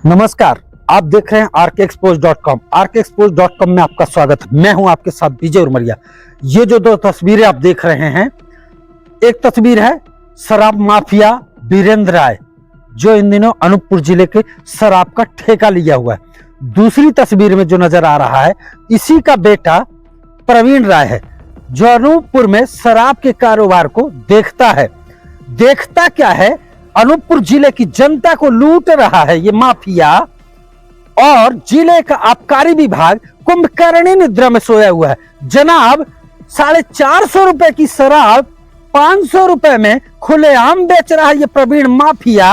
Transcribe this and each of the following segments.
नमस्कार, आप देख रहे हैं RKExposed.com। RKExposed.com में आपका स्वागत है। मैं हूं आपके साथ विजय उमरिया। ये जो दो तस्वीरें आप देख रहे हैं, एक तस्वीर है शराब माफिया वीरेंद्र राय, जो इन दिनों अनूपपुर जिले के शराब का ठेका लिया हुआ है। दूसरी तस्वीर में जो नजर आ रहा है, इसी का बेटा प्रवीण राय है, जो अनूपपुर में शराब के कारोबार को देखता है। देखता क्या है, अनूपपुर जिले की जनता को लूट रहा है ये माफिया, और जिले का आबकारी विभाग कुंभकर्णी निद्रा में सोया हुआ है। जनाब, 450 रुपए की शराब 500 रुपए में खुलेआम बेच रहा है ये प्रवीण माफिया।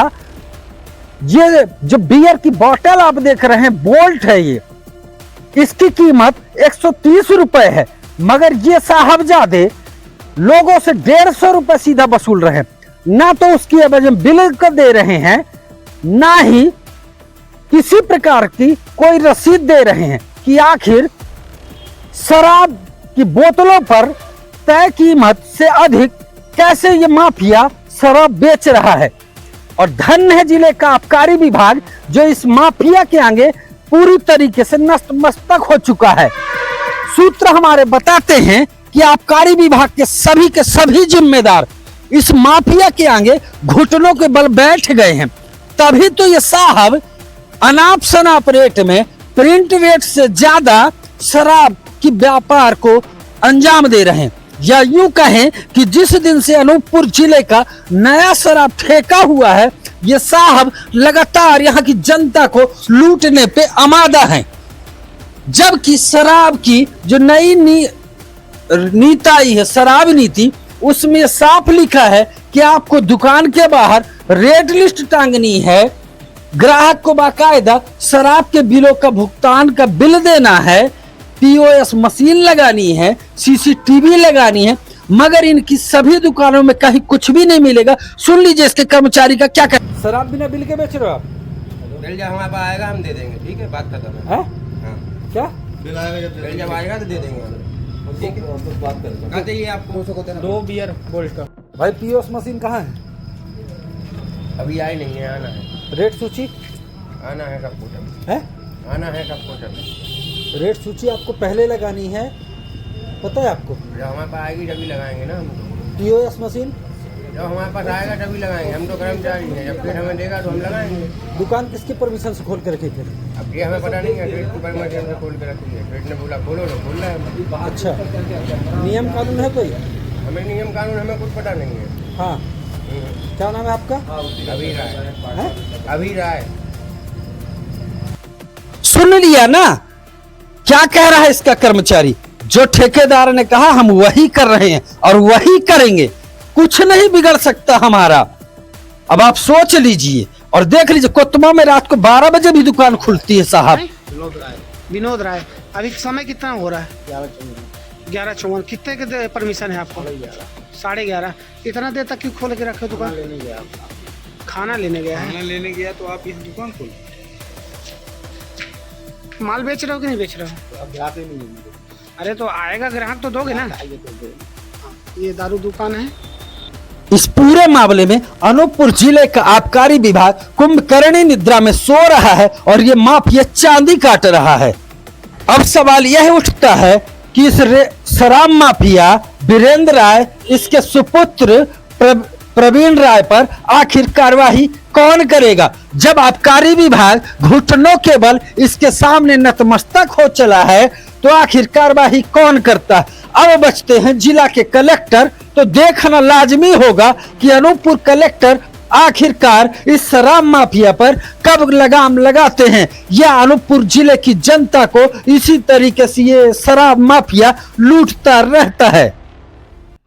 ये जो बियर की बोतल आप देख रहे हैं, बोल्ट है ये, इसकी कीमत 130 रुपए है, मगर ये साहबजादे लोगों से 150 रुपए सीधा वसूल रहे हैं। ना तो उसकी एवज में बिल कर दे रहे हैं, ना ही किसी प्रकार की कोई रसीद दे रहे हैं कि आखिर शराब की बोतलों पर तय कीमत से अधिक कैसे ये माफिया शराब बेच रहा है। और धन्य है जिले का आबकारी विभाग, जो इस माफिया के आगे पूरी तरीके से नतमस्तक हो चुका है। सूत्र हमारे बताते हैं कि आबकारी विभाग के सभी जिम्मेदार इस माफिया के आगे घुटनों के बल बैठ गए हैं। तभी तो ये साहब अनाप शनाप रेट में, प्रिंट रेट से ज्यादा शराब की व्यापार को अंजाम दे रहे हैं। या यूं कहें कि जिस दिन से अनूपपुर जिले का नया शराब ठेका हुआ है, ये साहब लगातार यहाँ की जनता को लूटने पे आमादा हैं। जबकि शराब की जो नई नीति आई है, शराब नीति, उसमें साफ लिखा है कि आपको दुकान के बाहर रेट लिस्ट टांगनी है, ग्राहक को बाकायदा शराब के बिलों का भुगतान का बिल देना है, POS मशीन लगानी है, CCTV लगानी है, मगर इनकी सभी दुकानों में कहीं कुछ भी नहीं मिलेगा। सुन लीजिए इसके कर्मचारी का क्या कहना। शराब बिना बिल के बेच रहे हो आप? बिल जब हमारे पास आएगा हम दे देंगे, ठीक है, बात खत्म है। हाँ। क्या बिल जब आएगा तो दे देंगे हम, ठीक है। बात करेंगे। कहाँ चाहिए आपको? 2 बियर बोल्ट का। भाई POS मशीन कहाँ है? अभी आई नहीं है, आना है। रेट सूची आना है कब कोटा है? आना है कब कोटा। रेट सूची आपको पहले लगानी है, पता है आपको? जब हमारे पास आएगी तभी लगाएंगे ना हम। POS मशीन जब हमारे पास आएगा तभी लगाएंगे, हम तो कर्मचारी हैं। जब फिर हमें देगा तो हम लगाएंगे। दुकान किसके परमिशन से खोल के रखी फिर? अब ये हमें पता नहीं है, ट्रेड की परमिशन से खोल के रखी है। ट्रेड ने बोला खोलो तो खोल रहे हैं। अच्छा, नियम कानून है कोई? हमें नियम कानून हमें कुछ पता नहीं है। हाँ, क्या नाम है आपका? अभी राय है? अभी राय। सुन लिया ना क्या कह रहा है इसका कर्मचारी? जो ठेकेदार ने कहा हम वही कर रहे हैं और वही करेंगे, कुछ नहीं बिगड़ सकता हमारा। अब आप सोच लीजिए और देख लीजिए, कोतमा में रात को 12 बजे भी दुकान खुलती है साहब। विनोद राय। अभी समय कितना हो रहा है? 11:54। कितने के परमिशन है आपको? 11:30। इतना देर तक क्यों खोल के रखे दुकान? खाना लेने गया है। खाना लेने गया तो आप इस दुकान खोल? माल बेच रहे हो कि नहीं बेच रहे हो? अब ग्राहक ही नहीं है। अरे तो आएगा ग्राहक तो दोगे ना। ये दारू दुकान है। इस पूरे मामले में अनूपपुर जिले का आबकारी विभाग कुंभकर्णी निद्रा में सो रहा है और ये माफिया चांदी काट रहा है। अब सवाल यह उठता है कि इस शराब माफिया वीरेंद्र राय, इसके सुपुत्र प्रवीण राय पर आखिर कार्यवाही कौन करेगा, जब आबकारी विभाग घुटनों के बल इसके सामने नतमस्तक हो चला है? तो आखिर कार्यवाही कौन करता है? अब बचते हैं जिला के कलेक्टर, तो देखना लाजमी होगा कि अनूपपुर कलेक्टर आखिरकार इस शराब माफिया पर कब लगाम लगाते हैं, या अनूपपुर जिले की जनता को इसी तरीके से ये शराब माफिया लूटता रहता है।